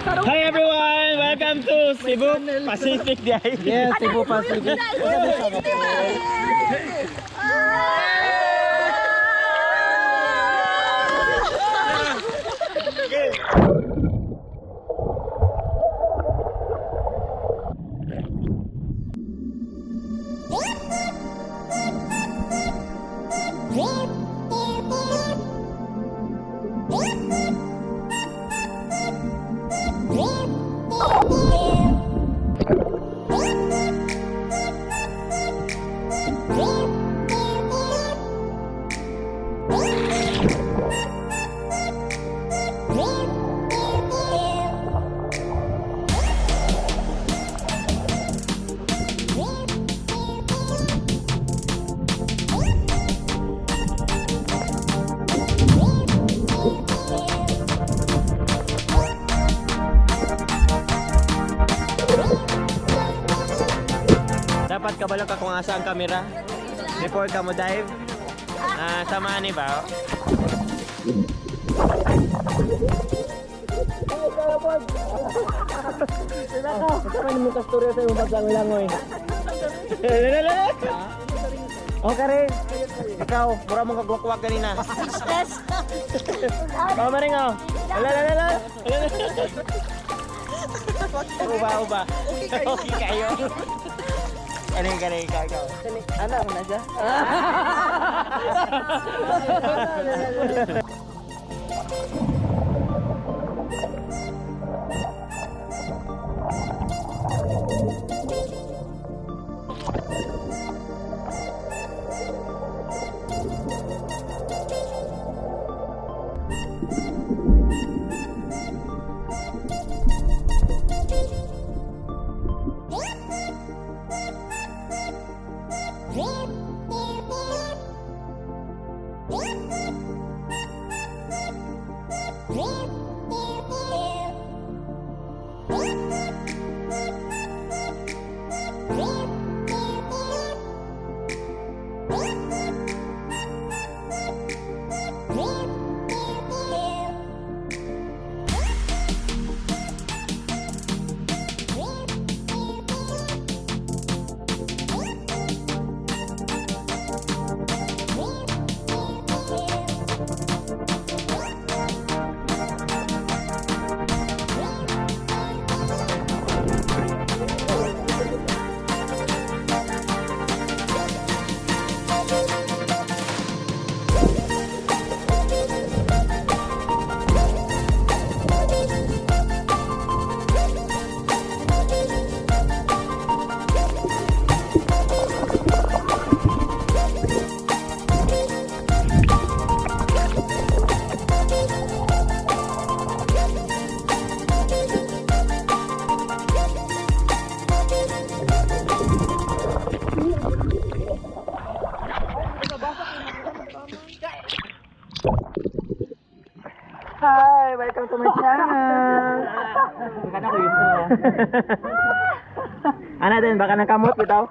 Hi everyone! Welcome to Cebu Pacific Day. Yes, Cebu Pacific. Dapat kabalo ka kung asa ang camera before ka mo dive. Samahan ni ba? Kasama mo kasturya sa iyong paglangoy-langoy. Okay rin. Ikaw, mura mong kagwakwak kanina. Mama rin ako. Lala. Uba. Okay kayo. Galing ikaw. Ano ako na dyan? Hi, welcome to my channel. Baka na ko yun. Ano din, baka nakamot bitaw?